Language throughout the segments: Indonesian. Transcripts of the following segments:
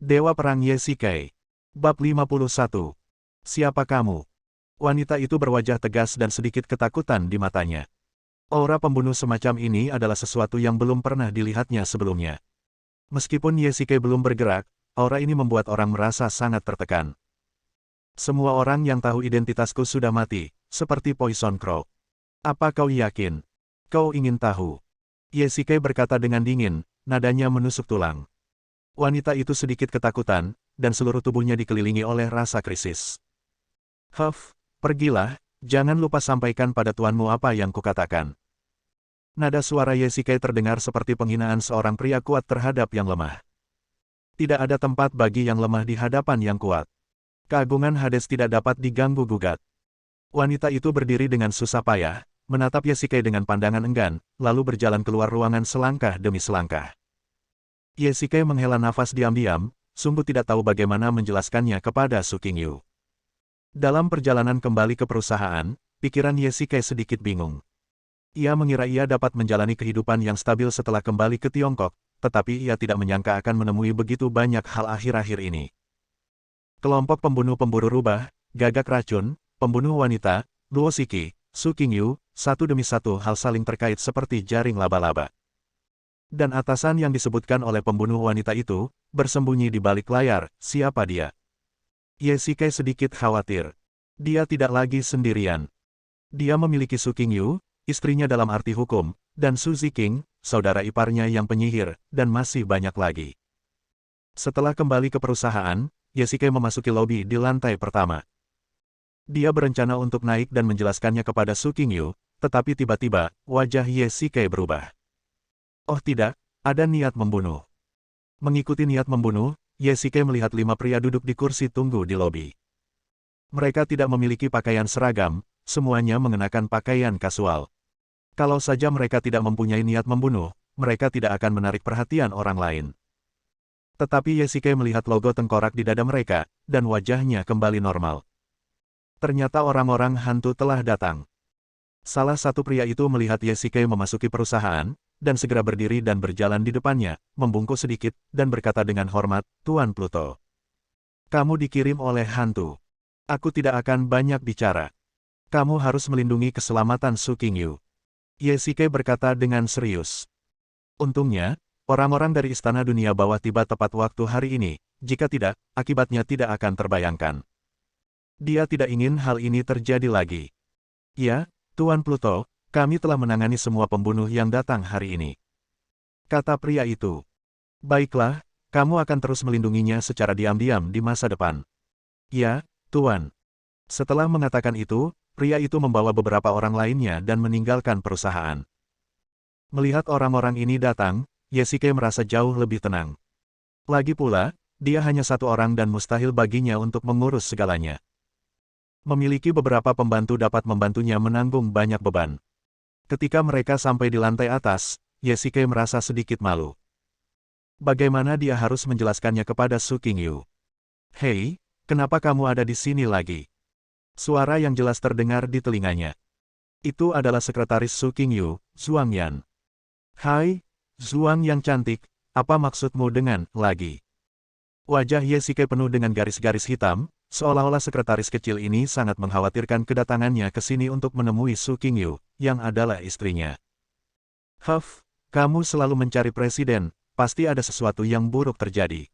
Dewa Perang Yesikai. Bab 51. Siapa kamu? Wanita itu berwajah tegas dan sedikit ketakutan di matanya. Aura pembunuh semacam ini adalah sesuatu yang belum pernah dilihatnya sebelumnya. Meskipun Yesikai belum bergerak, aura ini membuat orang merasa sangat tertekan. Semua orang yang tahu identitasku sudah mati, seperti Poison Crow. Apa kau yakin? Kau ingin tahu? Yesikai berkata dengan dingin, nadanya menusuk tulang. Wanita itu sedikit ketakutan, dan seluruh tubuhnya dikelilingi oleh rasa krisis. Huff, pergilah, jangan lupa sampaikan pada tuanmu apa yang kukatakan. Nada suara Yesikai terdengar seperti penghinaan seorang pria kuat terhadap yang lemah. Tidak ada tempat bagi yang lemah di hadapan yang kuat. Keagungan Hades tidak dapat diganggu-gugat. Wanita itu berdiri dengan susah payah, menatap Yesikai dengan pandangan enggan, lalu berjalan keluar ruangan selangkah demi selangkah. Yesikai menghela nafas diam-diam, sungguh tidak tahu bagaimana menjelaskannya kepada Su Qingyu. Dalam perjalanan kembali ke perusahaan, pikiran Yesikai sedikit bingung. Ia mengira ia dapat menjalani kehidupan yang stabil setelah kembali ke Tiongkok, tetapi ia tidak menyangka akan menemui begitu banyak hal akhir-akhir ini. Kelompok pembunuh pemburu rubah, gagak racun, pembunuh wanita, Luo Shiki, Su Qingyu, satu demi satu hal saling terkait seperti jaring laba-laba. Dan atasan yang disebutkan oleh pembunuh wanita itu, bersembunyi di balik layar, siapa dia? Yesikai sedikit khawatir. Dia tidak lagi sendirian. Dia memiliki Su Qingyu, istrinya dalam arti hukum, dan Su Ziqing, saudara iparnya yang penyihir, dan masih banyak lagi. Setelah kembali ke perusahaan, Yesikai memasuki lobi di lantai pertama. Dia berencana untuk naik dan menjelaskannya kepada Su Qingyu, tetapi tiba-tiba, wajah Yesikai berubah. Oh tidak, ada niat membunuh. Mengikuti niat membunuh, Yesikai melihat 5 pria duduk di kursi tunggu di lobi. Mereka tidak memiliki pakaian seragam, semuanya mengenakan pakaian kasual. Kalau saja mereka tidak mempunyai niat membunuh, mereka tidak akan menarik perhatian orang lain. Tetapi Yesikai melihat logo tengkorak di dada mereka, dan wajahnya kembali normal. Ternyata orang-orang hantu telah datang. Salah satu pria itu melihat Yesikai memasuki perusahaan, dan segera berdiri dan berjalan di depannya, membungkuk sedikit, dan berkata dengan hormat, Tuan Pluto. Kamu dikirim oleh hantu. Aku tidak akan banyak bicara. Kamu harus melindungi keselamatan Su Qingyu. Yesikai berkata dengan serius. Untungnya, orang-orang dari Istana Dunia Bawah tiba tepat waktu hari ini, jika tidak, akibatnya tidak akan terbayangkan. Dia tidak ingin hal ini terjadi lagi. Ya, Tuan Pluto, kami telah menangani semua pembunuh yang datang hari ini. Kata pria itu. Baiklah, kamu akan terus melindunginya secara diam-diam di masa depan. Ya, Tuan. Setelah mengatakan itu, pria itu membawa beberapa orang lainnya dan meninggalkan perusahaan. Melihat orang-orang ini datang, Yesikai merasa jauh lebih tenang. Lagi pula, dia hanya satu orang dan mustahil baginya untuk mengurus segalanya. Memiliki beberapa pembantu dapat membantunya menanggung banyak beban. Ketika mereka sampai di lantai atas, Yesikai merasa sedikit malu. Bagaimana dia harus menjelaskannya kepada Su Qingyu? Hei, kenapa kamu ada di sini lagi? Suara yang jelas terdengar di telinganya. Itu adalah sekretaris Su Qingyu, Zhuang Yan. Hai, Zhuang yang cantik, apa maksudmu dengan lagi? Wajah Yesikai penuh dengan garis-garis hitam, seolah-olah sekretaris kecil ini sangat mengkhawatirkan kedatangannya ke sini untuk menemui Su Qingyu, yang adalah istrinya. Huff, kamu selalu mencari presiden, pasti ada sesuatu yang buruk terjadi.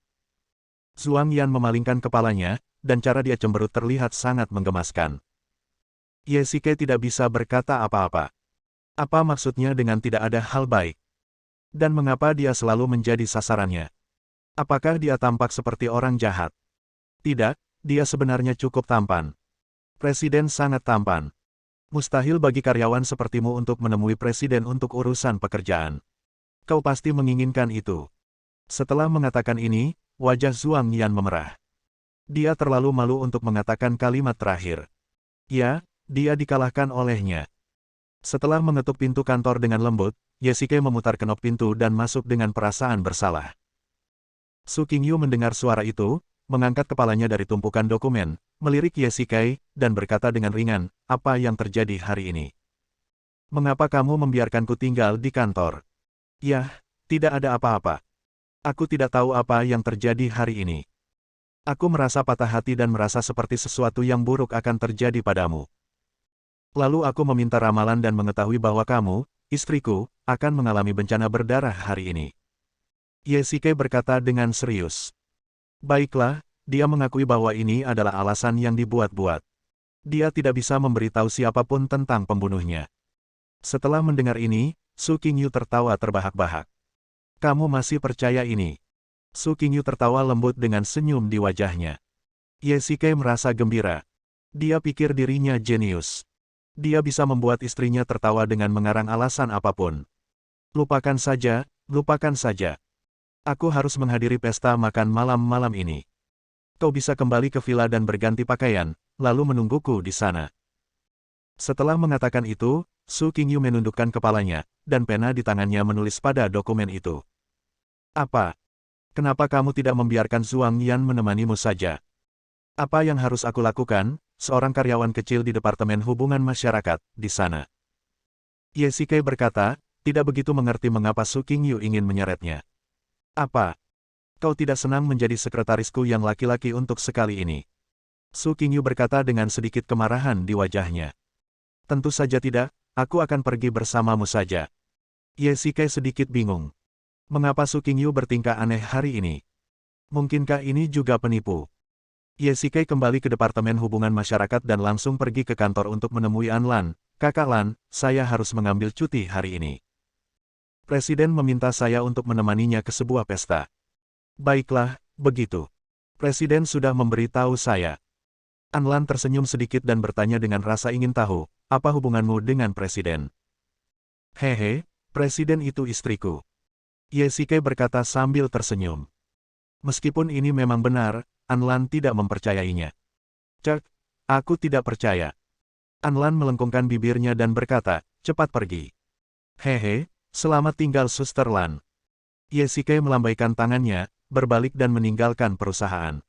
Zhuang Yan memalingkan kepalanya, dan cara dia cemberut terlihat sangat menggemaskan. Yesikai tidak bisa berkata apa-apa. Apa maksudnya dengan tidak ada hal baik? Dan mengapa dia selalu menjadi sasarannya? Apakah dia tampak seperti orang jahat? Tidak, dia sebenarnya cukup tampan. Presiden sangat tampan. Mustahil bagi karyawan sepertimu untuk menemui presiden untuk urusan pekerjaan. Kau pasti menginginkan itu. Setelah mengatakan ini, wajah Zhuang Yan memerah. Dia terlalu malu untuk mengatakan kalimat terakhir. Ya, dia dikalahkan olehnya. Setelah mengetuk pintu kantor dengan lembut, Yesikai memutar kenop pintu dan masuk dengan perasaan bersalah. Su Qingyu mendengar suara itu, mengangkat kepalanya dari tumpukan dokumen, melirik Yesikai, dan berkata dengan ringan, apa yang terjadi hari ini? Mengapa kamu membiarkanku tinggal di kantor? Yah, tidak ada apa-apa. Aku tidak tahu apa yang terjadi hari ini. Aku merasa patah hati dan merasa seperti sesuatu yang buruk akan terjadi padamu. Lalu aku meminta ramalan dan mengetahui bahwa kamu, istriku, akan mengalami bencana berdarah hari ini. Yesike berkata dengan serius. Baiklah, dia mengakui bahwa ini adalah alasan yang dibuat-buat. Dia tidak bisa memberitahu siapapun tentang pembunuhnya. Setelah mendengar ini, Su Qingyu tertawa terbahak-bahak. Kamu masih percaya ini? Su Qingyu tertawa lembut dengan senyum di wajahnya. Yesike merasa gembira. Dia pikir dirinya jenius. Dia bisa membuat istrinya tertawa dengan mengarang alasan apapun. Lupakan saja, lupakan saja. Aku harus menghadiri pesta makan malam ini. Kau bisa kembali ke villa dan berganti pakaian, lalu menungguku di sana. Setelah mengatakan itu, Su Qingyu menundukkan kepalanya, dan pena di tangannya menulis pada dokumen itu. Apa? Kenapa kamu tidak membiarkan Zhuang Yan menemanimu saja? Apa yang harus aku lakukan, seorang karyawan kecil di Departemen Hubungan Masyarakat, di sana? Yesike berkata, tidak begitu mengerti mengapa Su Qingyu ingin menyeretnya. Apa? Kau tidak senang menjadi sekretarisku yang laki-laki untuk sekali ini? Su Qingyu berkata dengan sedikit kemarahan di wajahnya. Tentu saja tidak, aku akan pergi bersamamu saja. Yesike sedikit bingung. Mengapa Su Qingyu bertingkah aneh hari ini? Mungkinkah ini juga penipu? Yesike kembali ke Departemen Hubungan Masyarakat dan langsung pergi ke kantor untuk menemui An Lan. Kakak Lan, saya harus mengambil cuti hari ini. Presiden meminta saya untuk menemaninya ke sebuah pesta. Baiklah, begitu. Presiden sudah memberitahu saya. An Lan tersenyum sedikit dan bertanya dengan rasa ingin tahu, apa hubunganmu dengan presiden? Hehe, presiden itu istriku. Yesike berkata sambil tersenyum. Meskipun ini memang benar, An Lan tidak mempercayainya. Cek, aku tidak percaya. An Lan melengkungkan bibirnya dan berkata, cepat pergi. Hehe, selamat tinggal Suster Lan. Yesike melambaikan tangannya, berbalik dan meninggalkan perusahaan.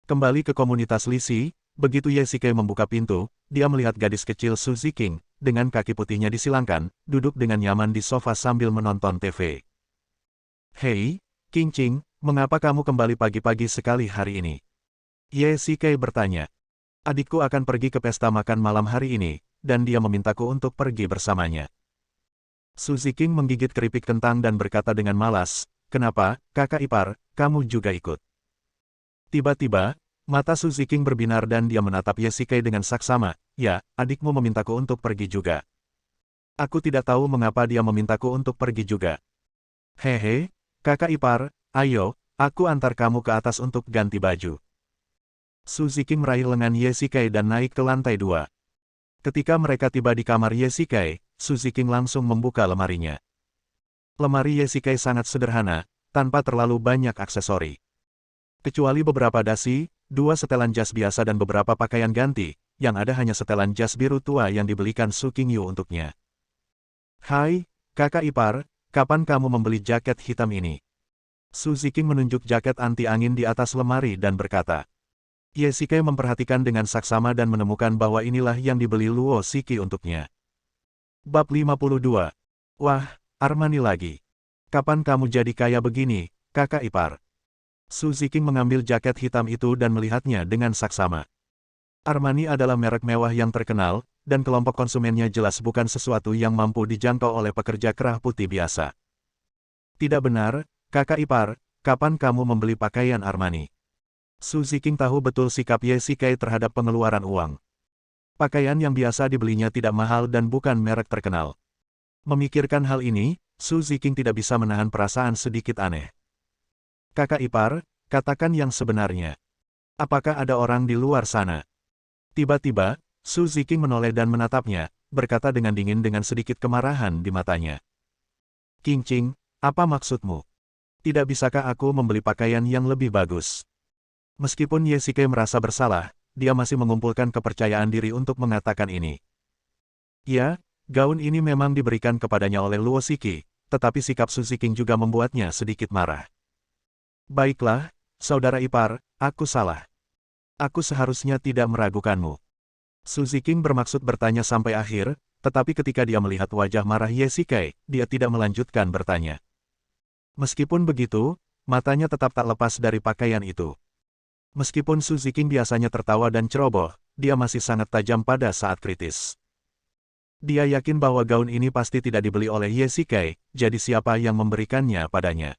Kembali ke komunitas Lisi, begitu Yesike membuka pintu, dia melihat gadis kecil Su Ziqing, dengan kaki putihnya disilangkan, duduk dengan nyaman di sofa sambil menonton TV. Hei, Qingqing, mengapa kamu kembali pagi-pagi sekali hari ini? Yesike bertanya. Adikku akan pergi ke pesta makan malam hari ini, dan dia memintaku untuk pergi bersamanya. Su Ziqing menggigit keripik kentang dan berkata dengan malas, kenapa, kakak ipar, kamu juga ikut? Tiba-tiba, mata Su Ziqing berbinar dan dia menatap Yesike dengan saksama, ya, adikmu memintaku untuk pergi juga. Aku tidak tahu mengapa dia memintaku untuk pergi juga. Hehe, kakak ipar, ayo, aku antar kamu ke atas untuk ganti baju. Su Ziqing meraih lengan Yesike dan naik ke lantai 2. Ketika mereka tiba di kamar Yesike, Su Ziqing langsung membuka lemarinya. Lemari Yesike sangat sederhana, tanpa terlalu banyak aksesori. Kecuali beberapa dasi, 2 setelan jas biasa dan beberapa pakaian ganti, yang ada hanya setelan jas biru tua yang dibelikan Su Qingyu untuknya. Hai, kakak ipar, kapan kamu membeli jaket hitam ini? Su Ziqing menunjuk jaket anti angin di atas lemari dan berkata. Yesike memperhatikan dengan saksama dan menemukan bahwa inilah yang dibeli Luo Shiki untuknya. Bab 52. Wah, Armani lagi. Kapan kamu jadi kaya begini, kakak ipar? Su Ziqing mengambil jaket hitam itu dan melihatnya dengan saksama. Armani adalah merek mewah yang terkenal, dan kelompok konsumennya jelas bukan sesuatu yang mampu dijangkau oleh pekerja kerah putih biasa. Tidak benar, kakak ipar, kapan kamu membeli pakaian Armani? Su Ziqing tahu betul sikap Yesike terhadap pengeluaran uang. Pakaian yang biasa dibelinya tidak mahal dan bukan merek terkenal. Memikirkan hal ini, Su Ziqing tidak bisa menahan perasaan sedikit aneh. Kakak ipar, katakan yang sebenarnya. Apakah ada orang di luar sana? Tiba-tiba, Su Ziqing menoleh dan menatapnya, berkata dengan dingin dengan sedikit kemarahan di matanya. Qingqing, apa maksudmu? Tidak bisakah aku membeli pakaian yang lebih bagus? Meskipun Yesike merasa bersalah, dia masih mengumpulkan kepercayaan diri untuk mengatakan ini. Ya, gaun ini memang diberikan kepadanya oleh Luo Shiki, tetapi sikap Su Ziqing juga membuatnya sedikit marah. Baiklah, saudara ipar, aku salah. Aku seharusnya tidak meragukanmu. Su Ziqing bermaksud bertanya sampai akhir, tetapi ketika dia melihat wajah marah Yesike, dia tidak melanjutkan bertanya. Meskipun begitu, matanya tetap tak lepas dari pakaian itu. Meskipun Su Ziking biasanya tertawa dan ceroboh, dia masih sangat tajam pada saat kritis. Dia yakin bahwa gaun ini pasti tidak dibeli oleh Ye Shikai, jadi siapa yang memberikannya padanya?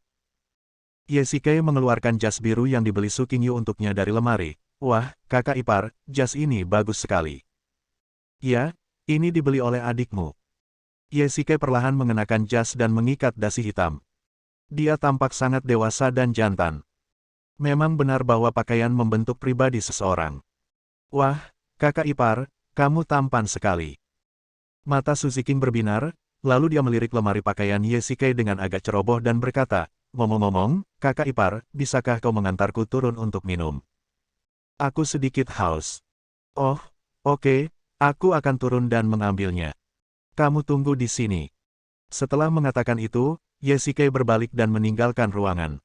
Ye Shikai mengeluarkan jas biru yang dibeli Su Qingyu untuknya dari lemari. Wah, kakak ipar, jas ini bagus sekali. Ya, ini dibeli oleh adikmu. Ye Shikai perlahan mengenakan jas dan mengikat dasi hitam. Dia tampak sangat dewasa dan jantan. Memang benar bahwa pakaian membentuk pribadi seseorang. Wah, kakak ipar, kamu tampan sekali. Mata Su Ziking berbinar, lalu dia melirik lemari pakaian Ye Shikai dengan agak ceroboh dan berkata, ngomong-ngomong, kakak ipar, bisakah kau mengantarku turun untuk minum? Aku sedikit haus. Oh, oke, aku akan turun dan mengambilnya. Kamu tunggu di sini. Setelah mengatakan itu, Ye Shikai berbalik dan meninggalkan ruangan.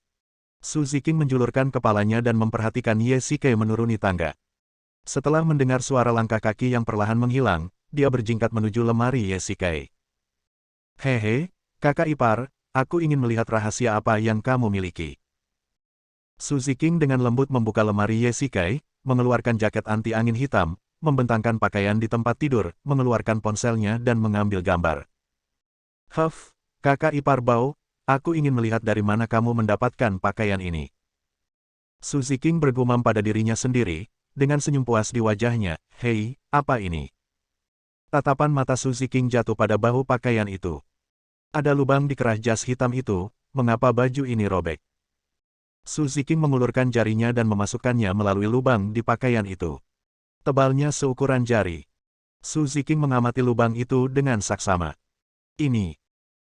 Su Ziking menjulurkan kepalanya dan memperhatikan Ye Shikai menuruni tangga. Setelah mendengar suara langkah kaki yang perlahan menghilang, dia berjingkat menuju lemari Ye Shikai. Hehe, kakak ipar, aku ingin melihat rahasia apa yang kamu miliki. Su Ziking dengan lembut membuka lemari Ye Shikai, mengeluarkan jaket anti angin hitam, membentangkan pakaian di tempat tidur, mengeluarkan ponselnya dan mengambil gambar. Huff, kakak ipar Bao, aku ingin melihat dari mana kamu mendapatkan pakaian ini. Su Ziking bergumam pada dirinya sendiri, dengan senyum puas di wajahnya. Hei, apa ini? Tatapan mata Su Ziking jatuh pada bahu pakaian itu. Ada lubang di kerah jas hitam itu, mengapa baju ini robek? Su Ziking mengulurkan jarinya dan memasukkannya melalui lubang di pakaian itu. Tebalnya seukuran jari. Su Ziking mengamati lubang itu dengan saksama. Ini.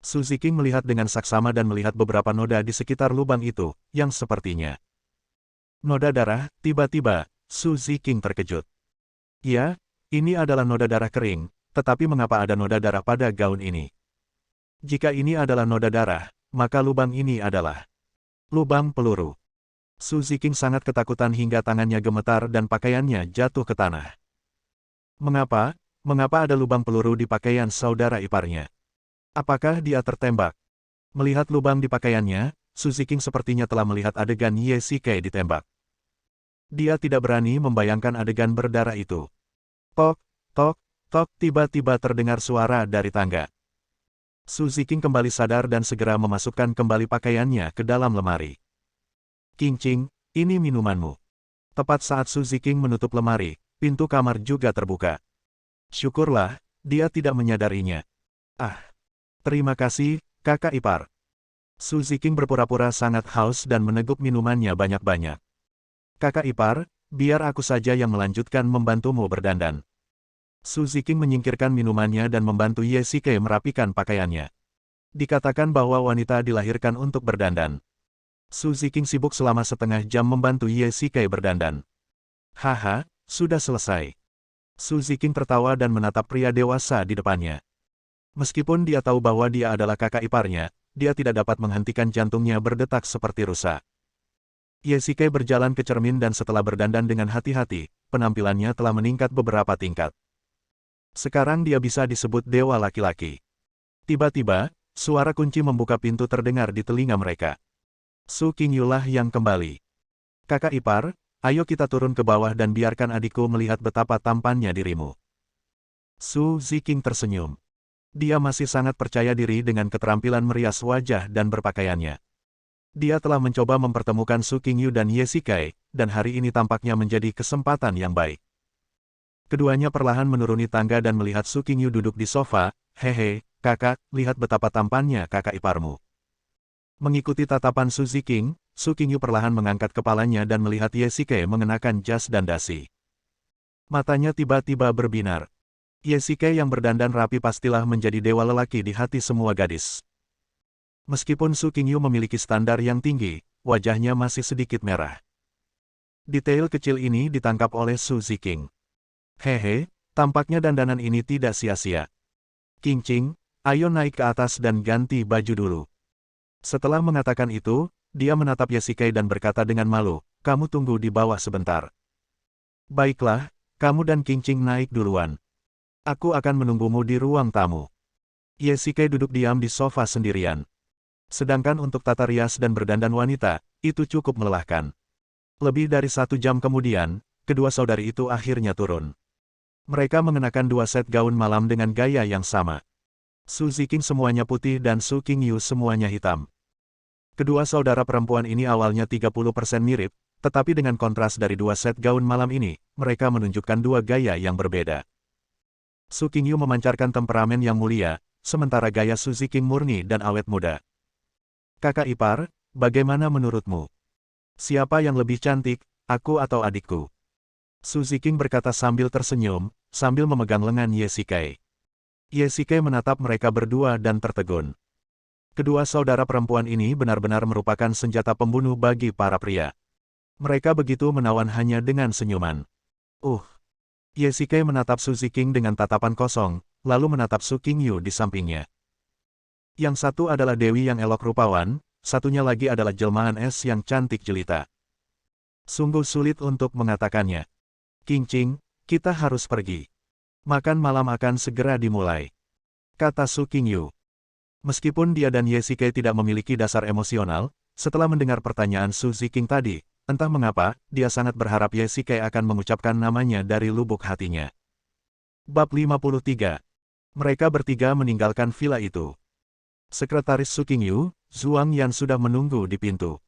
Su Ziking melihat dengan saksama dan melihat beberapa noda di sekitar lubang itu, yang sepertinya noda darah. Tiba-tiba, Su Ziking terkejut. Ya, ini adalah noda darah kering, tetapi mengapa ada noda darah pada gaun ini? Jika ini adalah noda darah, maka lubang ini adalah lubang peluru. Su Ziking sangat ketakutan hingga tangannya gemetar dan pakaiannya jatuh ke tanah. Mengapa? Mengapa ada lubang peluru di pakaian saudara iparnya? Apakah dia tertembak? Melihat lubang di pakaiannya, Su Ziking sepertinya telah melihat adegan Ye Shikai ditembak. Dia tidak berani membayangkan adegan berdarah itu. Tok, tok, tok, tiba-tiba terdengar suara dari tangga. Su Ziking kembali sadar dan segera memasukkan kembali pakaiannya ke dalam lemari. Qingqing, ini minumanmu. Tepat saat Su Ziking menutup lemari, pintu kamar juga terbuka. Syukurlah, dia tidak menyadarinya. Ah, terima kasih, kakak ipar. Su Ziking berpura-pura sangat haus dan meneguk minumannya banyak-banyak. Kakak ipar, biar aku saja yang melanjutkan membantumu berdandan. Su Ziking menyingkirkan minumannya dan membantu Ye Shikai merapikan pakaiannya. Dikatakan bahwa wanita dilahirkan untuk berdandan. Su Ziking sibuk selama setengah jam membantu Ye Shikai berdandan. Haha, sudah selesai. Su Ziking tertawa dan menatap pria dewasa di depannya. Meskipun dia tahu bahwa dia adalah kakak iparnya, dia tidak dapat menghentikan jantungnya berdetak seperti rusa. Ye Shikai berjalan ke cermin dan setelah berdandan dengan hati-hati, penampilannya telah meningkat beberapa tingkat. Sekarang dia bisa disebut dewa laki-laki. Tiba-tiba, suara kunci membuka pintu terdengar di telinga mereka. Su Qingyu lah yang kembali. Kakak ipar, ayo kita turun ke bawah dan biarkan adikku melihat betapa tampannya dirimu. Su Ziking tersenyum. Dia masih sangat percaya diri dengan keterampilan merias wajah dan berpakaiannya. Dia telah mencoba mempertemukan Su Qingyu dan Ye Shikai, dan hari ini tampaknya menjadi kesempatan yang baik. Keduanya perlahan menuruni tangga dan melihat Su Qingyu duduk di sofa. Hehe, kakak, lihat betapa tampannya kakak iparmu. Mengikuti tatapan Su Ziking, Su Qingyu perlahan mengangkat kepalanya dan melihat Ye Shikai mengenakan jas dan dasi. Matanya tiba-tiba berbinar. Ye Shikai yang berdandan rapi pastilah menjadi dewa lelaki di hati semua gadis. Meskipun Su Qingyu memiliki standar yang tinggi, wajahnya masih sedikit merah. Detail kecil ini ditangkap oleh Su Ziking. Hehe, tampaknya dandanan ini tidak sia-sia. Qingqing, ayo naik ke atas dan ganti baju dulu. Setelah mengatakan itu, dia menatap Ye Shikai dan berkata dengan malu, kamu tunggu di bawah sebentar. Baiklah, kamu dan Qingqing naik duluan. Aku akan menunggumu di ruang tamu. Ye Shikai duduk diam di sofa sendirian. Sedangkan untuk tata rias dan berdandan wanita, itu cukup melelahkan. Lebih dari 1 jam kemudian, kedua saudari itu akhirnya turun. Mereka mengenakan 2 set gaun malam dengan gaya yang sama. Su Ziqing semuanya putih dan Su Qingyu semuanya hitam. Kedua saudara perempuan ini awalnya 30% mirip, tetapi dengan kontras dari 2 set gaun malam ini, mereka menunjukkan 2 gaya yang berbeda. Su Qingyu memancarkan temperamen yang mulia, sementara gaya Su Ziqing murni dan awet muda. Kakak ipar, bagaimana menurutmu? Siapa yang lebih cantik, aku atau adikku? Su Ziqing berkata sambil tersenyum, sambil memegang lengan Ye Shikai. Ye Shikai menatap mereka berdua dan tertegun. Kedua saudara perempuan ini benar-benar merupakan senjata pembunuh bagi para pria. Mereka begitu menawan hanya dengan senyuman. Ye Shikai menatap Su Ziqing dengan tatapan kosong, lalu menatap Su Qingyu di sampingnya. Yang satu adalah dewi yang elok rupawan, satunya lagi adalah jelmaan es yang cantik jelita. Sungguh sulit untuk mengatakannya. Qingqing, kita harus pergi. Makan malam akan segera dimulai, kata Su Qingyu. Meskipun dia dan Ye Shikai tidak memiliki dasar emosional, setelah mendengar pertanyaan Su Ziqing tadi, entah mengapa, dia sangat berharap Ye Shikai akan mengucapkan namanya dari lubuk hatinya. Bab 53. Mereka bertiga meninggalkan villa itu. Sekretaris Su Qingyu, Zhuang Yan sudah menunggu di pintu.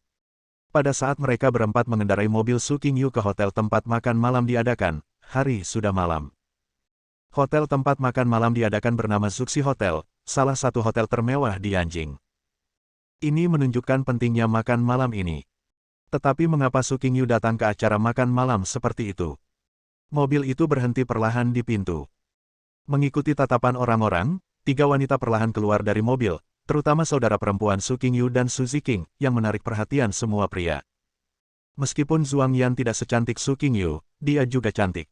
Pada saat mereka berempat mengendarai mobil Su Qingyu ke hotel tempat makan malam diadakan, hari sudah malam. Hotel tempat makan malam diadakan bernama Zuxi Hotel, salah satu hotel termewah di Yanjing. Ini menunjukkan pentingnya makan malam ini. Tetapi mengapa Su Qingyu datang ke acara makan malam seperti itu? Mobil itu berhenti perlahan di pintu. Mengikuti tatapan orang-orang, 3 wanita perlahan keluar dari mobil, terutama saudara perempuan Su Qingyu dan Su Ziqing, yang menarik perhatian semua pria. Meskipun Zhuang Yan tidak secantik Su Qingyu, dia juga cantik.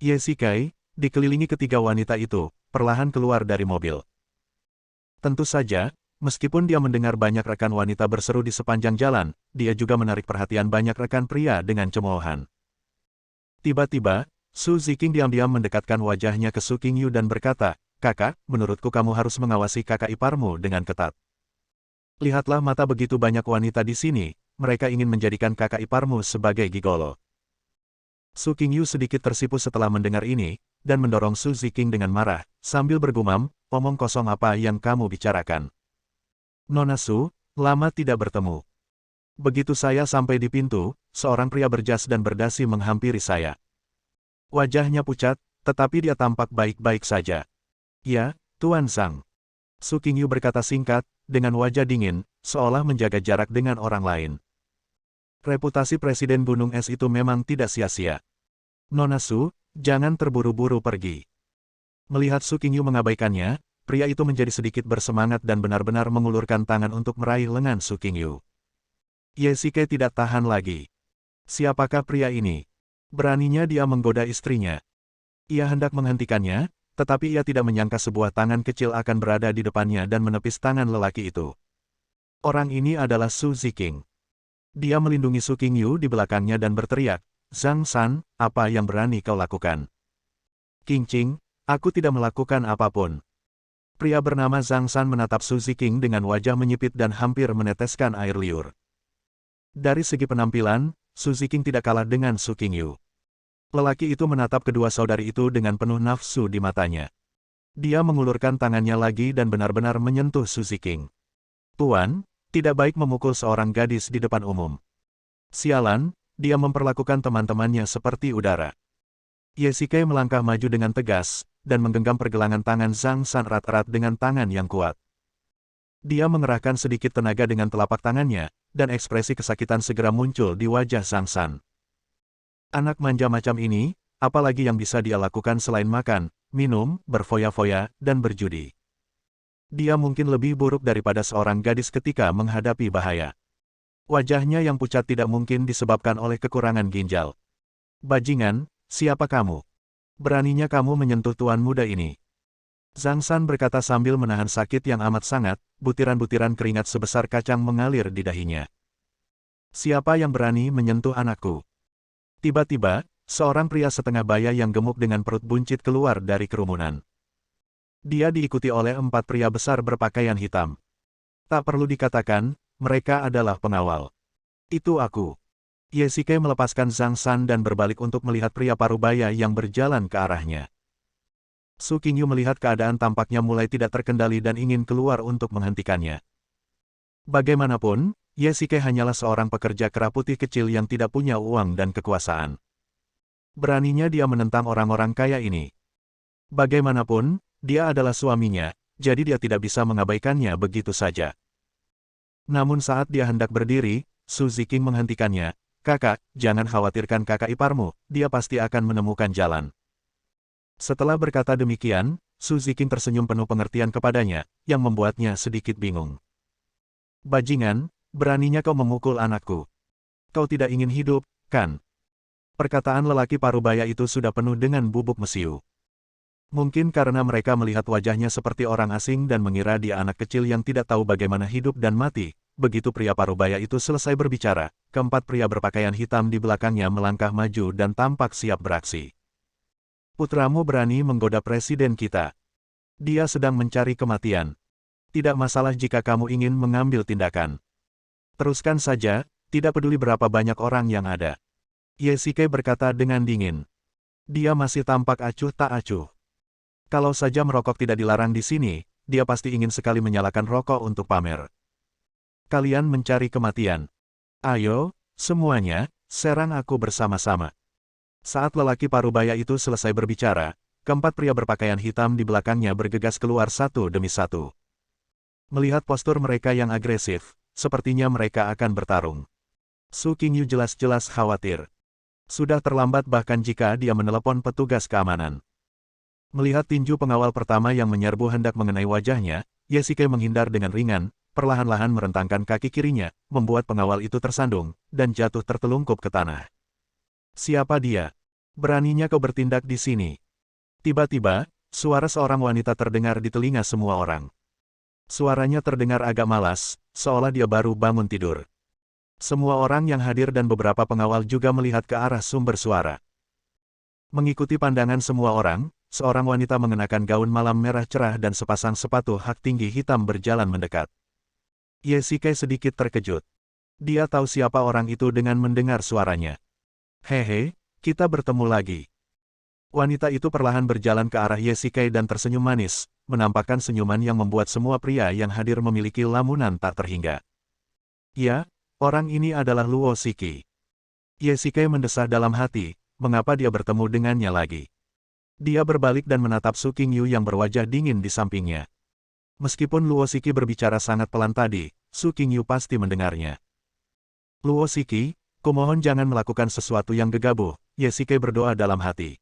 Ye Shikai, dikelilingi ketiga wanita itu, perlahan keluar dari mobil. Tentu saja, meskipun dia mendengar banyak rekan wanita berseru di sepanjang jalan, dia juga menarik perhatian banyak rekan pria dengan cemoohan. Tiba-tiba, Su Ziqing diam-diam mendekatkan wajahnya ke Su Qingyu dan berkata, "Kakak, menurutku kamu harus mengawasi kakak iparmu dengan ketat. Lihatlah mata begitu banyak wanita di sini, mereka ingin menjadikan kakak iparmu sebagai gigolo." Su Qingyu sedikit tersipu setelah mendengar ini, dan mendorong Su Ziqing dengan marah, sambil bergumam, "Omong kosong apa yang kamu bicarakan? Nona Su, lama tidak bertemu." Begitu saya sampai di pintu, seorang pria berjas dan berdasi menghampiri saya. Wajahnya pucat, tetapi dia tampak baik-baik saja. "Ya, Tuan Zhang." Su Qingyu berkata singkat, dengan wajah dingin, seolah menjaga jarak dengan orang lain. Reputasi Presiden Gunung Es itu memang tidak sia-sia. "Nona Su, jangan terburu-buru pergi." Melihat Su Qingyu mengabaikannya, pria itu menjadi sedikit bersemangat dan benar-benar mengulurkan tangan untuk meraih lengan Su Qingyu. Ye Shikai tidak tahan lagi. Siapakah pria ini? Beraninya dia menggoda istrinya. Ia hendak menghentikannya, tetapi ia tidak menyangka sebuah tangan kecil akan berada di depannya dan menepis tangan lelaki itu. Orang ini adalah Su Ziqing. Dia melindungi Su Qingyu di belakangnya dan berteriak, "Zhang San, apa yang berani kau lakukan?" "Qingqing, aku tidak melakukan apapun." Pria bernama Zhang San menatap Su Ziqing dengan wajah menyipit dan hampir meneteskan air liur. Dari segi penampilan, Su Ziqing tidak kalah dengan Su Qingyu. Lelaki itu menatap kedua saudari itu dengan penuh nafsu di matanya. Dia mengulurkan tangannya lagi dan benar-benar menyentuh Su Ziqing. "Tuan, tidak baik memukul seorang gadis di depan umum." Sialan, dia memperlakukan teman-temannya seperti udara. Ye Shikai melangkah maju dengan tegas, dan menggenggam pergelangan tangan Zhang San erat-erat dengan tangan yang kuat. Dia mengerahkan sedikit tenaga dengan telapak tangannya, dan ekspresi kesakitan segera muncul di wajah Zhang San. Anak manja macam ini, apalagi yang bisa dia lakukan selain makan, minum, berfoya-foya, dan berjudi. Dia mungkin lebih buruk daripada seorang gadis ketika menghadapi bahaya. Wajahnya yang pucat tidak mungkin disebabkan oleh kekurangan ginjal. "Bajingan, siapa kamu? Beraninya kamu menyentuh tuan muda ini?" Zhang San berkata sambil menahan sakit yang amat sangat, butiran-butiran keringat sebesar kacang mengalir di dahinya. "Siapa yang berani menyentuh anakku?" Tiba-tiba, seorang pria setengah baya yang gemuk dengan perut buncit keluar dari kerumunan. Dia diikuti oleh 4 pria besar berpakaian hitam. Tak perlu dikatakan, mereka adalah pengawal. Itu aku. Ye Shike melepaskan Zhang San dan berbalik untuk melihat pria parubaya yang berjalan ke arahnya. Su Qingyu melihat keadaan tampaknya mulai tidak terkendali dan ingin keluar untuk menghentikannya. Bagaimanapun, Ye Shike hanyalah seorang pekerja kera putih kecil yang tidak punya uang dan kekuasaan. Beraninya dia menentang orang-orang kaya ini. Bagaimanapun, dia adalah suaminya, jadi dia tidak bisa mengabaikannya begitu saja. Namun saat dia hendak berdiri, Su Ziqing menghentikannya. Kakak, jangan khawatirkan kakak iparmu, dia pasti akan menemukan jalan. Setelah berkata demikian, Su Ziqing tersenyum penuh pengertian kepadanya, yang membuatnya sedikit bingung. Bajingan, beraninya kau memukul anakku. Kau tidak ingin hidup, kan? Perkataan lelaki parubaya itu sudah penuh dengan bubuk mesiu. Mungkin karena mereka melihat wajahnya seperti orang asing dan mengira dia anak kecil yang tidak tahu bagaimana hidup dan mati. Begitu pria parubaya itu selesai berbicara, keempat pria berpakaian hitam di belakangnya melangkah maju dan tampak siap beraksi. Putramu berani menggoda presiden kita. Dia sedang mencari kematian. Tidak masalah jika kamu ingin mengambil tindakan. Teruskan saja, tidak peduli berapa banyak orang yang ada. Ye Shike berkata dengan dingin. Dia masih tampak acuh tak acuh. Kalau saja merokok tidak dilarang di sini, dia pasti ingin sekali menyalakan rokok untuk pamer. Kalian mencari kematian. Ayo, semuanya, serang aku bersama-sama. Saat lelaki parubaya itu selesai berbicara, keempat pria berpakaian hitam di belakangnya bergegas keluar satu demi satu. Melihat postur mereka yang agresif, sepertinya mereka akan bertarung. Su Qingyu jelas-jelas khawatir. Sudah terlambat bahkan jika dia menelepon petugas keamanan. Melihat tinju pengawal pertama yang menyerbu hendak mengenai wajahnya, Ye Shike menghindar dengan ringan, perlahan-lahan merentangkan kaki kirinya, membuat pengawal itu tersandung, dan jatuh tertelungkup ke tanah. Siapa dia? Beraninya kau bertindak di sini. Tiba-tiba, suara seorang wanita terdengar di telinga semua orang. Suaranya terdengar agak malas, seolah dia baru bangun tidur. Semua orang yang hadir dan beberapa pengawal juga melihat ke arah sumber suara. Mengikuti pandangan semua orang, seorang wanita mengenakan gaun malam merah cerah dan sepasang sepatu hak tinggi hitam berjalan mendekat. Ye Shike sedikit terkejut. Dia tahu siapa orang itu dengan mendengar suaranya. Hehe, kita bertemu lagi. Wanita itu perlahan berjalan ke arah Ye Shike dan tersenyum manis, menampakkan senyuman yang membuat semua pria yang hadir memiliki lamunan tak terhingga. Ya, orang ini adalah Luo Shiki. Ye Shike mendesah dalam hati, mengapa dia bertemu dengannya lagi. Dia berbalik dan menatap Su Qingyu yang berwajah dingin di sampingnya. Meskipun Luo Shiki berbicara sangat pelan tadi, Su Qingyu pasti mendengarnya. Luo Shiki, kumohon jangan melakukan sesuatu yang gegabah, Ye Shike berdoa dalam hati.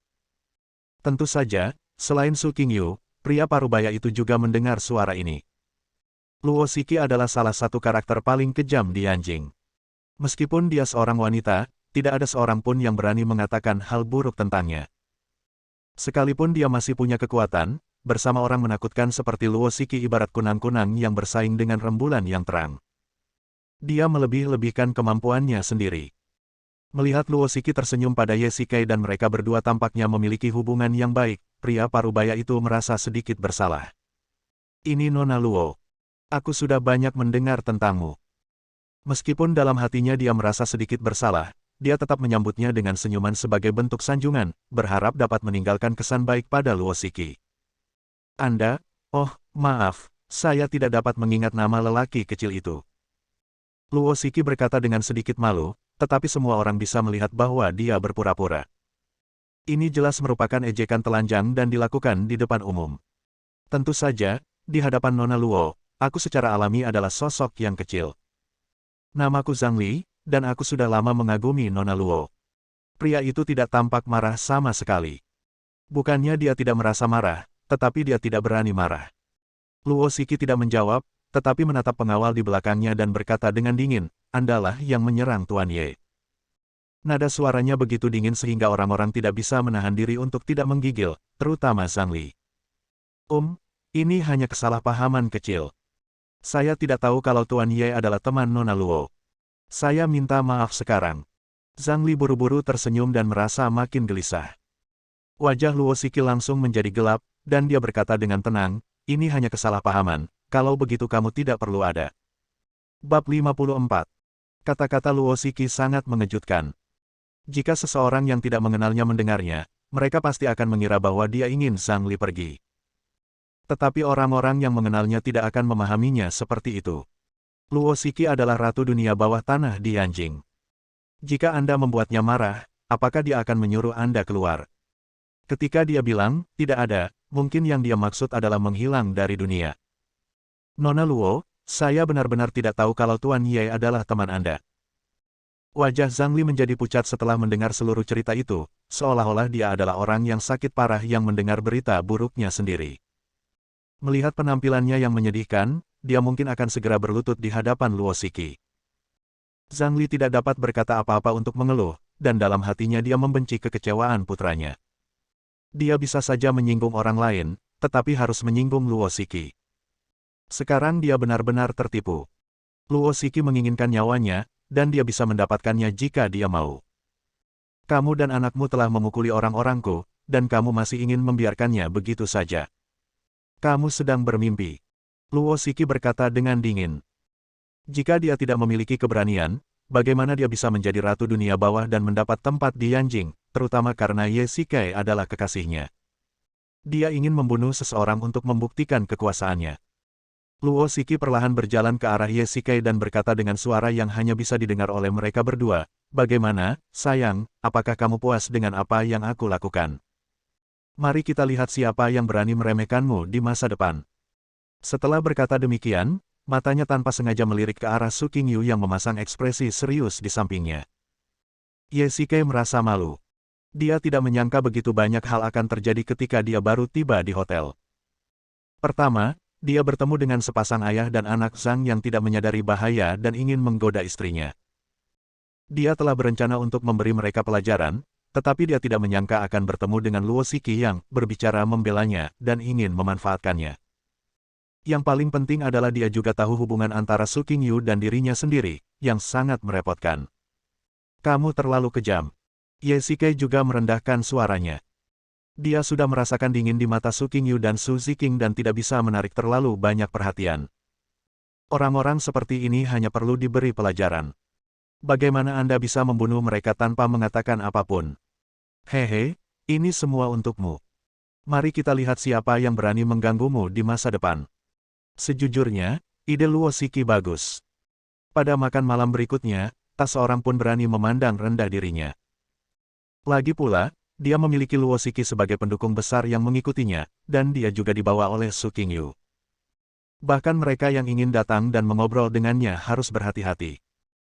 Tentu saja, selain Su Qingyu, pria parubaya itu juga mendengar suara ini. Luo Shiki adalah salah satu karakter paling kejam di Yanjing. Meskipun dia seorang wanita, tidak ada seorang pun yang berani mengatakan hal buruk tentangnya. Sekalipun dia masih punya kekuatan, bersama orang menakutkan seperti Luo Shiki ibarat kunang-kunang yang bersaing dengan rembulan yang terang. Dia melebih-lebihkan kemampuannya sendiri. Melihat Luo Shiki tersenyum pada Ye Shike dan mereka berdua tampaknya memiliki hubungan yang baik, pria parubaya itu merasa sedikit bersalah. Ini Nona Luo. Aku sudah banyak mendengar tentangmu. Meskipun dalam hatinya dia merasa sedikit bersalah, dia tetap menyambutnya dengan senyuman sebagai bentuk sanjungan, berharap dapat meninggalkan kesan baik pada Luo Shiki. Anda, oh, maaf, saya tidak dapat mengingat nama lelaki kecil itu. Luo Shiki berkata dengan sedikit malu, tetapi semua orang bisa melihat bahwa dia berpura-pura. Ini jelas merupakan ejekan telanjang dan dilakukan di depan umum. Tentu saja, di hadapan Nona Luo, aku secara alami adalah sosok yang kecil. Namaku Zhang Li, dan aku sudah lama mengagumi Nona Luo. Pria itu tidak tampak marah sama sekali. Bukannya dia tidak merasa marah, tetapi dia tidak berani marah. Luo Shiki tidak menjawab, tetapi menatap pengawal di belakangnya dan berkata dengan dingin, Andalah yang menyerang Tuan Ye. Nada suaranya begitu dingin sehingga orang-orang tidak bisa menahan diri untuk tidak menggigil, terutama Zhang Li. Ini hanya kesalahpahaman kecil. Saya tidak tahu kalau Tuan Ye adalah teman Nona Luo. Saya minta maaf sekarang. Zhang Li buru-buru tersenyum dan merasa makin gelisah. Wajah Luo Shiki langsung menjadi gelap, dan dia berkata dengan tenang, ini hanya kesalahpahaman, kalau begitu kamu tidak perlu ada. Bab 54. Kata-kata Luo Xiki sangat mengejutkan. Jika seseorang yang tidak mengenalnya mendengarnya, mereka pasti akan mengira bahwa dia ingin Zhang Li pergi. Tetapi orang-orang yang mengenalnya tidak akan memahaminya seperti itu. Luo Xiki adalah ratu dunia bawah tanah di Yanjing. Jika Anda membuatnya marah, apakah dia akan menyuruh Anda keluar? Ketika dia bilang, tidak ada, mungkin yang dia maksud adalah menghilang dari dunia. Nona Luo, saya benar-benar tidak tahu kalau Tuan Ye adalah teman Anda. Wajah Zhang Li menjadi pucat setelah mendengar seluruh cerita itu, seolah-olah dia adalah orang yang sakit parah yang mendengar berita buruknya sendiri. Melihat penampilannya yang menyedihkan, dia mungkin akan segera berlutut di hadapan Luo Xiki. Zhang Li tidak dapat berkata apa-apa untuk mengeluh, dan dalam hatinya dia membenci kekecewaan putranya. Dia bisa saja menyinggung orang lain, tetapi harus menyinggung Luo Xiki. Sekarang dia benar-benar tertipu. Luo Xiki menginginkan nyawanya, dan dia bisa mendapatkannya jika dia mau. Kamu dan anakmu telah memukuli orang-orangku, dan kamu masih ingin membiarkannya begitu saja. Kamu sedang bermimpi. Luo Xiki berkata dengan dingin. Jika dia tidak memiliki keberanian, bagaimana dia bisa menjadi ratu dunia bawah dan mendapat tempat di Yanjing, terutama karena Ye Sikai adalah kekasihnya. Dia ingin membunuh seseorang untuk membuktikan kekuasaannya. Luo Xiki perlahan berjalan ke arah Ye Sikai dan berkata dengan suara yang hanya bisa didengar oleh mereka berdua, "Bagaimana, sayang, apakah kamu puas dengan apa yang aku lakukan? Mari kita lihat siapa yang berani meremehkanmu di masa depan." Setelah berkata demikian, matanya tanpa sengaja melirik ke arah Su Qingyu yang memasang ekspresi serius di sampingnya. Ye Sikai merasa malu. Dia tidak menyangka begitu banyak hal akan terjadi ketika dia baru tiba di hotel. Pertama, dia bertemu dengan sepasang ayah dan anak Zhang yang tidak menyadari bahaya dan ingin menggoda istrinya. Dia telah berencana untuk memberi mereka pelajaran, tetapi dia tidak menyangka akan bertemu dengan Luo Xiki yang berbicara membelanya dan ingin memanfaatkannya. Yang paling penting adalah dia juga tahu hubungan antara Su Qingyu dan dirinya sendiri, yang sangat merepotkan. Kamu terlalu kejam. Ye Sikai juga merendahkan suaranya. Dia sudah merasakan dingin di mata Su Qingyu dan Su Ziqing dan tidak bisa menarik terlalu banyak perhatian. Orang-orang seperti ini hanya perlu diberi pelajaran. Bagaimana Anda bisa membunuh mereka tanpa mengatakan apapun? Hehe, ini semua untukmu. Mari kita lihat siapa yang berani mengganggumu di masa depan. Sejujurnya, ide Luo Xiki bagus. Pada makan malam berikutnya, tak seorang pun berani memandang rendah dirinya. Lagi pula, dia memiliki Luo Xiki sebagai pendukung besar yang mengikutinya, dan dia juga dibawa oleh Su Qingyu. Bahkan mereka yang ingin datang dan mengobrol dengannya harus berhati-hati.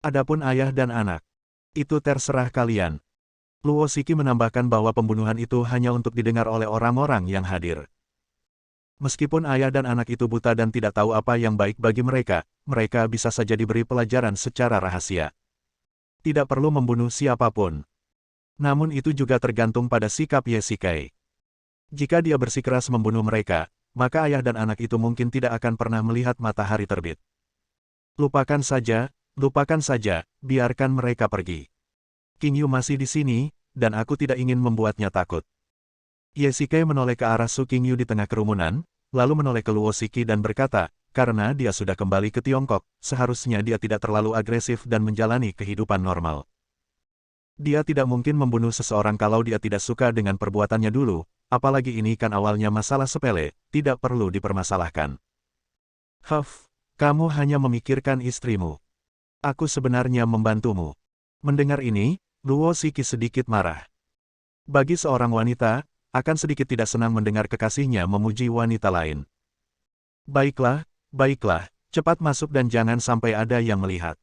Adapun ayah dan anak, itu terserah kalian. Luo Xiki menambahkan bahwa pembunuhan itu hanya untuk didengar oleh orang-orang yang hadir. Meskipun ayah dan anak itu buta dan tidak tahu apa yang baik bagi mereka, mereka bisa saja diberi pelajaran secara rahasia. Tidak perlu membunuh siapapun. Namun itu juga tergantung pada sikap Ye Sikai. Jika dia bersikeras membunuh mereka, maka ayah dan anak itu mungkin tidak akan pernah melihat matahari terbit. Lupakan saja, biarkan mereka pergi. Qingyu masih di sini, dan aku tidak ingin membuatnya takut. Ye Sikai menoleh ke arah Su Qingyu di tengah kerumunan, lalu menoleh ke Luo Xiki dan berkata, karena dia sudah kembali ke Tiongkok, seharusnya dia tidak terlalu agresif dan menjalani kehidupan normal. Dia tidak mungkin membunuh seseorang kalau dia tidak suka dengan perbuatannya dulu, apalagi ini kan awalnya masalah sepele, tidak perlu dipermasalahkan. Kamu hanya memikirkan istrimu. Aku sebenarnya membantumu. Mendengar ini, Luo Xiki sedikit marah. Bagi seorang wanita, akan sedikit tidak senang mendengar kekasihnya memuji wanita lain. Baiklah, cepat masuk dan jangan sampai ada yang melihat.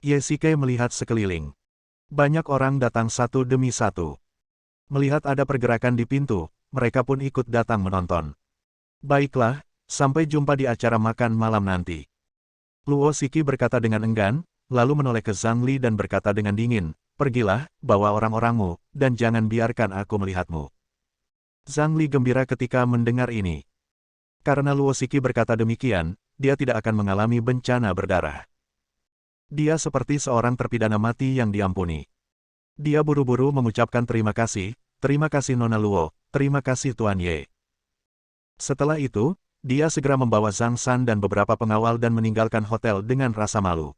Ye Sikai melihat sekeliling. Banyak orang datang satu demi satu. Melihat ada pergerakan di pintu, mereka pun ikut datang menonton. Baiklah, sampai jumpa di acara makan malam nanti. Luo Xiki berkata dengan enggan, lalu menoleh ke Zhang Li dan berkata dengan dingin, pergilah, bawa orang-orangmu, dan jangan biarkan aku melihatmu. Zhang Li gembira ketika mendengar ini. Karena Luo Xiki berkata demikian, dia tidak akan mengalami bencana berdarah. Dia seperti seorang terpidana mati yang diampuni. Dia buru-buru mengucapkan terima kasih Nona Luo, terima kasih Tuan Ye. Setelah itu, Dia segera membawa Zhang San dan beberapa pengawal dan meninggalkan hotel dengan rasa malu.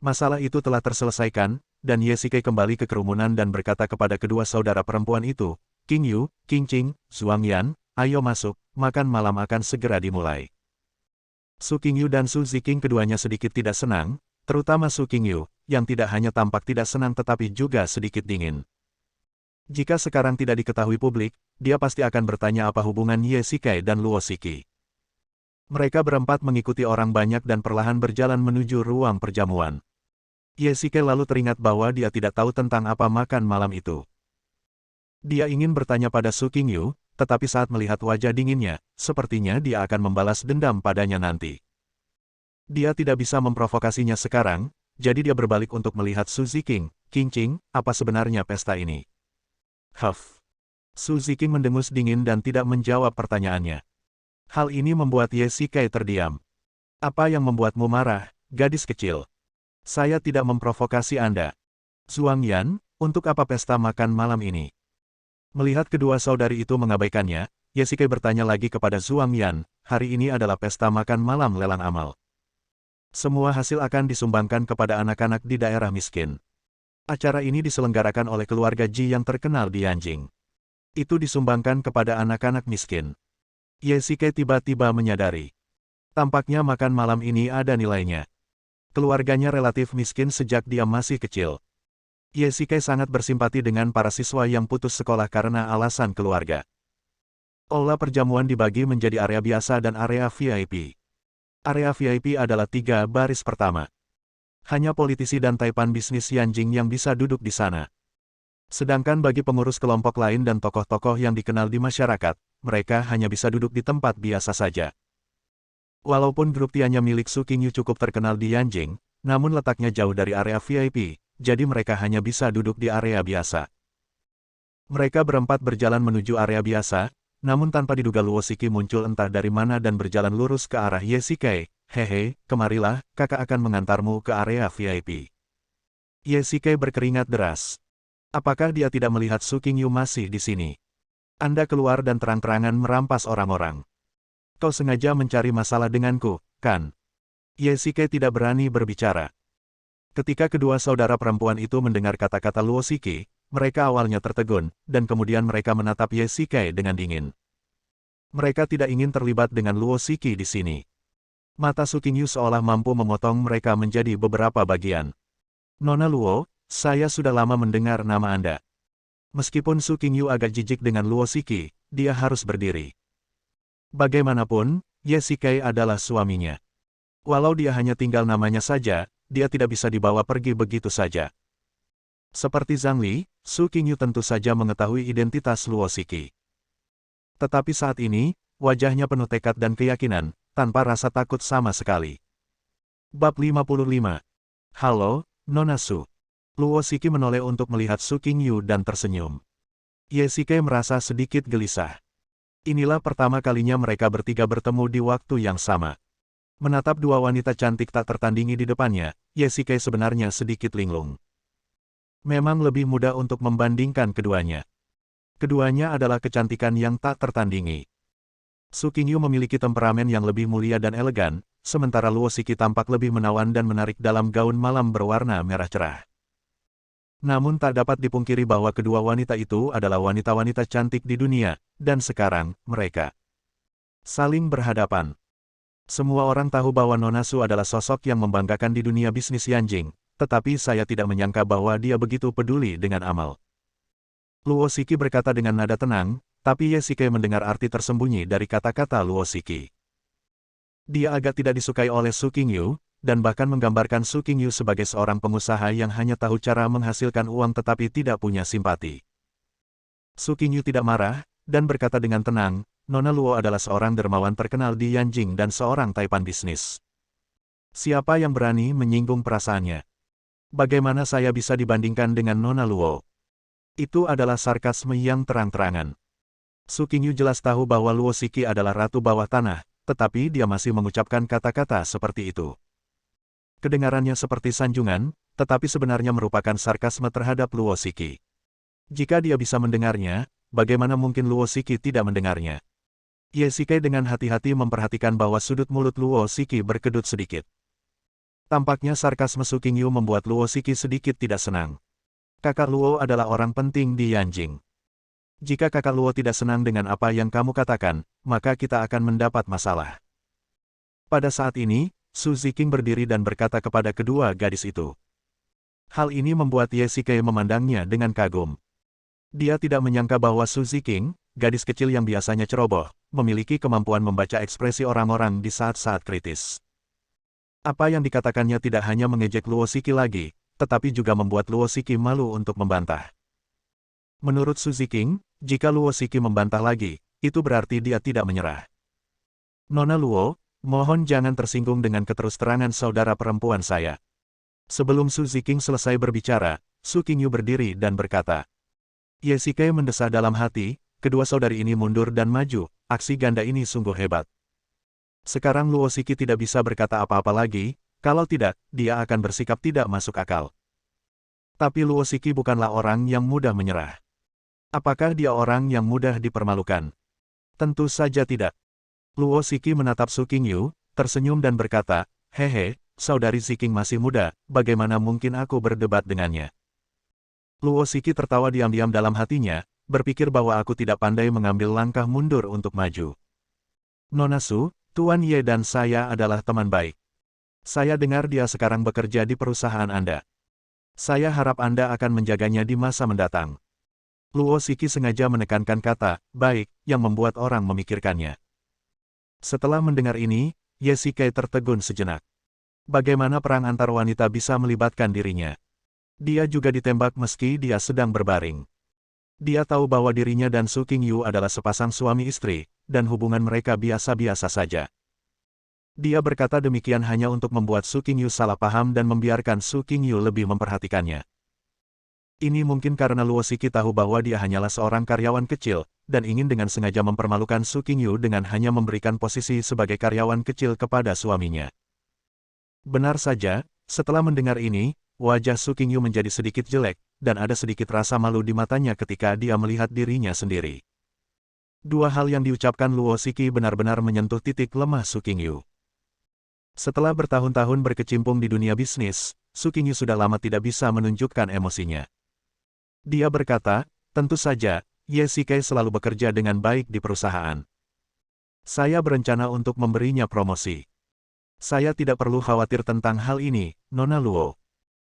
Masalah itu telah terselesaikan, dan Ye Shike kembali ke kerumunan dan berkata kepada kedua saudara perempuan itu, King Yu, King Qing, Zhuang Yan, ayo masuk, makan malam akan segera dimulai. Su King Yu dan Su Ziking keduanya sedikit tidak senang, terutama Su King Yu, yang tidak hanya tampak tidak senang tetapi juga sedikit dingin. Jika sekarang tidak diketahui publik, dia pasti akan bertanya apa hubungan Ye Shike dan Luo Shiki. Mereka berempat mengikuti orang banyak dan perlahan berjalan menuju ruang perjamuan. Ye Shike lalu teringat bahwa dia tidak tahu tentang apa makan malam itu. Dia ingin bertanya pada Su King Yu, tetapi saat melihat wajah dinginnya, sepertinya dia akan membalas dendam padanya nanti. Dia tidak bisa memprovokasinya sekarang, jadi dia berbalik untuk melihat Su Ziking, King Qing, apa sebenarnya pesta ini? Huff. Su Ziking mendengus dingin dan tidak menjawab pertanyaannya. Hal ini membuat Ye Shike terdiam. Apa yang membuatmu marah, gadis kecil? Saya tidak memprovokasi Anda. Zhuang Yan, untuk apa pesta makan malam ini? Melihat kedua saudari itu mengabaikannya, Ye Shike bertanya lagi kepada Zhuang Yan, hari ini adalah pesta makan malam lelang amal. Semua hasil akan disumbangkan kepada anak-anak di daerah miskin. Acara ini diselenggarakan oleh keluarga Ji yang terkenal di Yanjing. Itu disumbangkan kepada anak-anak miskin. Ye Shike tiba-tiba menyadari. Tampaknya makan malam ini ada nilainya. Keluarganya relatif miskin sejak dia masih kecil. Ye Shike sangat bersimpati dengan para siswa yang putus sekolah karena alasan keluarga. Aula perjamuan dibagi menjadi area biasa dan area VIP. Area VIP adalah 3 baris pertama. Hanya politisi dan taipan bisnis Yanjing yang bisa duduk di sana. Sedangkan bagi pengurus kelompok lain dan tokoh-tokoh yang dikenal di masyarakat, mereka hanya bisa duduk di tempat biasa saja. Walaupun grup Tianya milik Su King Yu cukup terkenal di Yanjing, namun letaknya jauh dari area VIP, jadi mereka hanya bisa duduk di area biasa. Mereka berempat berjalan menuju area biasa, namun tanpa diduga Luo Shiki muncul entah dari mana dan berjalan lurus ke arah Ye Shike. Hehe, kemarilah, kakak akan mengantarmu ke area VIP. Ye Shike berkeringat deras. Apakah dia tidak melihat Su King Yu masih di sini? Anda keluar dan terang-terangan merampas orang-orang. Kau sengaja mencari masalah denganku, kan? Ye Shike tidak berani berbicara. Ketika kedua saudara perempuan itu mendengar kata-kata Luo Shiki, mereka awalnya tertegun, dan kemudian mereka menatap Ye Shike dengan dingin. Mereka tidak ingin terlibat dengan Luo Shiki di sini. Mata Su King Yu seolah mampu memotong mereka menjadi beberapa bagian. Nona Luo, saya sudah lama mendengar nama Anda. Meskipun Su King Yu agak jijik dengan Luo Shiki, dia harus berdiri. Bagaimanapun, Ye Shike adalah suaminya. Walau dia hanya tinggal namanya saja, dia tidak bisa dibawa pergi begitu saja. Seperti Zhang Li, Su King Yu tentu saja mengetahui identitas Luo Shiki. Tetapi saat ini, wajahnya penuh tekad dan keyakinan, tanpa rasa takut sama sekali. Bab 55. Halo, Nona Su. Luo Shiki menoleh untuk melihat Su King Yu dan tersenyum. Ye Shike merasa sedikit gelisah. Inilah pertama kalinya mereka bertiga bertemu di waktu yang sama. Menatap dua wanita cantik tak tertandingi di depannya, Ye Shike sebenarnya sedikit linglung. Memang lebih mudah untuk membandingkan keduanya. Keduanya adalah kecantikan yang tak tertandingi. Su King Yu memiliki temperamen yang lebih mulia dan elegan, sementara Luo Shiki tampak lebih menawan dan menarik dalam gaun malam berwarna merah cerah. Namun tak dapat dipungkiri bahwa kedua wanita itu adalah wanita-wanita cantik di dunia, dan sekarang, mereka saling berhadapan. Semua orang tahu bahwa Nona Su adalah sosok yang membanggakan di dunia bisnis Yanjing, tetapi saya tidak menyangka bahwa dia begitu peduli dengan amal. Luo Shiki berkata dengan nada tenang, tapi Ye Shike mendengar arti tersembunyi dari kata-kata Luo Shiki. Dia agak tidak disukai oleh Su King Yu, dan bahkan menggambarkan Su King Yu sebagai seorang pengusaha yang hanya tahu cara menghasilkan uang tetapi tidak punya simpati. Su King Yu tidak marah, dan berkata dengan tenang, Nona Luo adalah seorang dermawan terkenal di Yanjing dan seorang taipan bisnis. Siapa yang berani menyinggung perasaannya? Bagaimana saya bisa dibandingkan dengan Nona Luo? Itu adalah sarkasme yang terang-terangan. Su King Yu jelas tahu bahwa Luo Shiki adalah ratu bawah tanah, tetapi dia masih mengucapkan kata-kata seperti itu. Kedengarannya seperti sanjungan, tetapi sebenarnya merupakan sarkasme terhadap Luo Shiki. Jika dia bisa mendengarnya, bagaimana mungkin Luo Shiki tidak mendengarnya? Ye dengan hati-hati memperhatikan bahwa sudut mulut Luo Shiki berkedut sedikit. Tampaknya sarkasme Su Qingyu membuat Luo Shiki sedikit tidak senang. Kakak Luo adalah orang penting di Yanjing. Jika kakak Luo tidak senang dengan apa yang kamu katakan, maka kita akan mendapat masalah. Pada saat ini, Su Ziqing berdiri dan berkata kepada kedua gadis itu. Hal ini membuat Ye Shikai memandangnya dengan kagum. Dia tidak menyangka bahwa Su Ziqing, gadis kecil yang biasanya ceroboh, memiliki kemampuan membaca ekspresi orang-orang di saat-saat kritis. Apa yang dikatakannya tidak hanya mengejek Luo Shiki lagi, tetapi juga membuat Luo Shiki malu untuk membantah. Menurut Su Ziqing, jika Luo Shiki membantah lagi, itu berarti dia tidak menyerah. Nona Luo, mohon jangan tersinggung dengan keterus-terangan saudara perempuan saya. Sebelum Su Ziqing selesai berbicara, Su Qingyu berdiri dan berkata. Ye Shikai mendesah dalam hati, kedua saudari ini mundur dan maju, aksi ganda ini sungguh hebat. Sekarang Luo Shiki tidak bisa berkata apa-apa lagi, kalau tidak, dia akan bersikap tidak masuk akal. Tapi Luo Shiki bukanlah orang yang mudah menyerah. Apakah dia orang yang mudah dipermalukan? Tentu saja tidak. Luo Shiki menatap Su Qingyu, tersenyum dan berkata, hehe, saudari Ziqing masih muda, bagaimana mungkin aku berdebat dengannya? Luo Shiki tertawa diam-diam dalam hatinya, berpikir bahwa aku tidak pandai mengambil langkah mundur untuk maju. Nona Su, Tuan Ye dan saya adalah teman baik. Saya dengar dia sekarang bekerja di perusahaan Anda. Saya harap Anda akan menjaganya di masa mendatang. Luo Shiki sengaja menekankan kata, baik, yang membuat orang memikirkannya. Setelah mendengar ini, Ye Shikai tertegun sejenak. Bagaimana perang antar wanita bisa melibatkan dirinya? Dia juga ditembak meski dia sedang berbaring. Dia tahu bahwa dirinya dan Su Qingyu adalah sepasang suami istri, dan hubungan mereka biasa-biasa saja. Dia berkata demikian hanya untuk membuat Su Qingyu salah paham dan membiarkan Su Qingyu lebih memperhatikannya. Ini mungkin karena Luo Shiki tahu bahwa dia hanyalah seorang karyawan kecil, dan ingin dengan sengaja mempermalukan Su Qingyu dengan hanya memberikan posisi sebagai karyawan kecil kepada suaminya. Benar saja, setelah mendengar ini, wajah Su Qingyu menjadi sedikit jelek, dan ada sedikit rasa malu di matanya ketika dia melihat dirinya sendiri. Dua hal yang diucapkan Luo Shiki benar-benar menyentuh titik lemah Su Qingyu. Setelah bertahun-tahun berkecimpung di dunia bisnis, Su Qingyu sudah lama tidak bisa menunjukkan emosinya. Dia berkata, tentu saja, Ye Shikai selalu bekerja dengan baik di perusahaan. Saya berencana untuk memberinya promosi. Saya tidak perlu khawatir tentang hal ini, Nona Luo.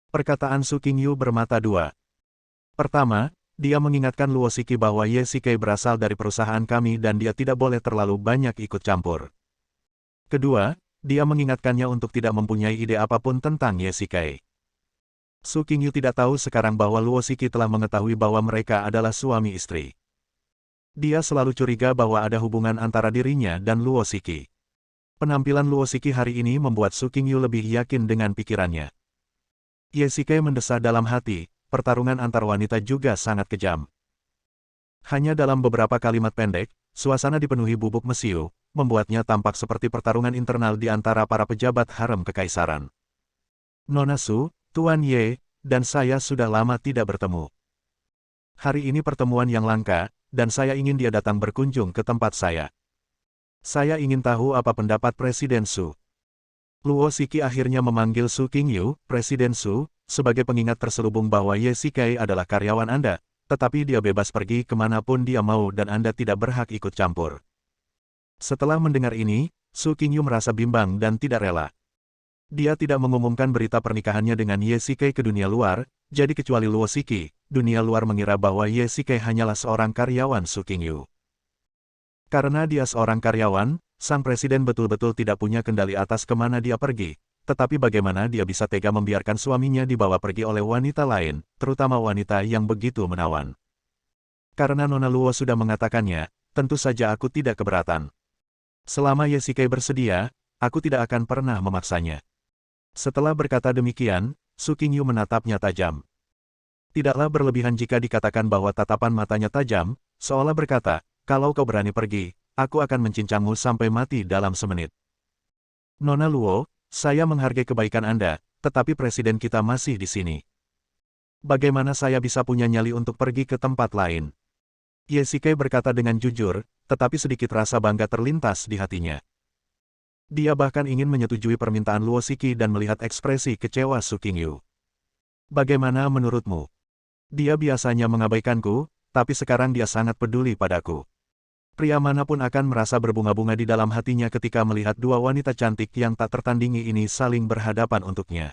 Perkataan Su Qingyu bermata dua. Pertama, dia mengingatkan Luo Shiki bahwa Ye Shikai berasal dari perusahaan kami dan dia tidak boleh terlalu banyak ikut campur. Kedua, dia mengingatkannya untuk tidak mempunyai ide apapun tentang Ye Shikai. Su Qingyu tidak tahu sekarang bahwa Luo Shiki telah mengetahui bahwa mereka adalah suami istri. Dia selalu curiga bahwa ada hubungan antara dirinya dan Luo Shiki. Penampilan Luo Shiki hari ini membuat Su Qingyu lebih yakin dengan pikirannya. Ye Shikai mendesah dalam hati, pertarungan antar wanita juga sangat kejam. Hanya dalam beberapa kalimat pendek, suasana dipenuhi bubuk mesiu, membuatnya tampak seperti pertarungan internal di antara para pejabat harem kekaisaran. Nona Su, Tuan Ye, dan saya sudah lama tidak bertemu. Hari ini pertemuan yang langka, dan saya ingin dia datang berkunjung ke tempat saya. Saya ingin tahu apa pendapat Presiden Su. Luo Shiki akhirnya memanggil Su Qingyu, Presiden Su, sebagai pengingat terselubung bahwa Ye Shikai adalah karyawan Anda, tetapi dia bebas pergi kemanapun dia mau dan Anda tidak berhak ikut campur. Setelah mendengar ini, Su Qingyu merasa bimbang dan tidak rela. Dia tidak mengumumkan berita pernikahannya dengan Ye Shikai ke dunia luar, jadi kecuali Luo Shiki, dunia luar mengira bahwa Ye Shikai hanyalah seorang karyawan Su Qingyu. Karena dia seorang karyawan, sang presiden betul-betul tidak punya kendali atas kemana dia pergi, tetapi bagaimana dia bisa tega membiarkan suaminya dibawa pergi oleh wanita lain, terutama wanita yang begitu menawan. Karena Nona Luo sudah mengatakannya, tentu saja aku tidak keberatan. Selama Ye Shikai bersedia, aku tidak akan pernah memaksanya. Setelah berkata demikian, Su Qingyu menatapnya tajam. Tidaklah berlebihan jika dikatakan bahwa tatapan matanya tajam, seolah berkata, kalau kau berani pergi, aku akan mencincangmu sampai mati dalam semenit. Nona Luo, saya menghargai kebaikan Anda, tetapi presiden kita masih di sini. Bagaimana saya bisa punya nyali untuk pergi ke tempat lain? Ye Shikai berkata dengan jujur, tetapi sedikit rasa bangga terlintas di hatinya. Dia bahkan ingin menyetujui permintaan Luo Shiki dan melihat ekspresi kecewa Su Qingyu. Bagaimana menurutmu? Dia biasanya mengabaikanku, tapi sekarang dia sangat peduli padaku. Pria manapun akan merasa berbunga-bunga di dalam hatinya ketika melihat dua wanita cantik yang tak tertandingi ini saling berhadapan untuknya.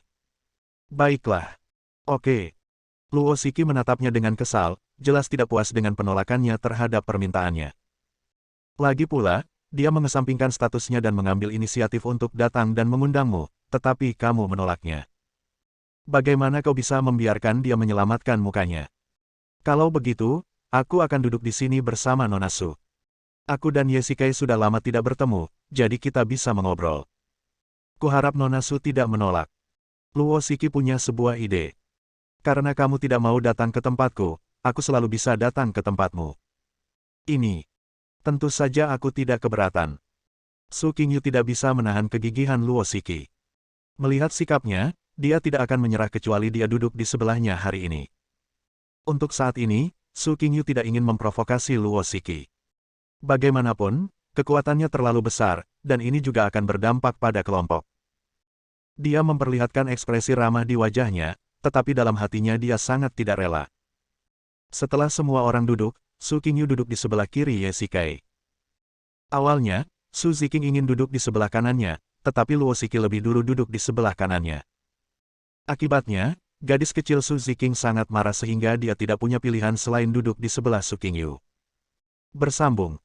Baiklah. Oke. Luo Shiki menatapnya dengan kesal, jelas tidak puas dengan penolakannya terhadap permintaannya. Lagi pula, dia mengesampingkan statusnya dan mengambil inisiatif untuk datang dan mengundangmu, tetapi kamu menolaknya. Bagaimana kau bisa membiarkan dia menyelamatkan mukanya? Kalau begitu, aku akan duduk di sini bersama Nona Su. Aku dan Yesikai sudah lama tidak bertemu, jadi kita bisa mengobrol. Kuharap Nona Su tidak menolak. Luo Shiki punya sebuah ide. Karena kamu tidak mau datang ke tempatku, aku selalu bisa datang ke tempatmu. Ini. Tentu saja aku tidak keberatan. Su Qingyu tidak bisa menahan kegigihan Luo Shiki. Melihat sikapnya, dia tidak akan menyerah kecuali dia duduk di sebelahnya hari ini. Untuk saat ini, Su Qingyu tidak ingin memprovokasi Luo Shiki. Bagaimanapun, kekuatannya terlalu besar, dan ini juga akan berdampak pada kelompok. Dia memperlihatkan ekspresi ramah di wajahnya, tetapi dalam hatinya dia sangat tidak rela. Setelah semua orang duduk, Su Qingyu duduk di sebelah kiri Yesikai. Awalnya, Su Ziqing ingin duduk di sebelah kanannya, tetapi Luo Shiki lebih dulu duduk di sebelah kanannya. Akibatnya, gadis kecil Su Ziqing sangat marah sehingga dia tidak punya pilihan selain duduk di sebelah Su Qingyu. Bersambung.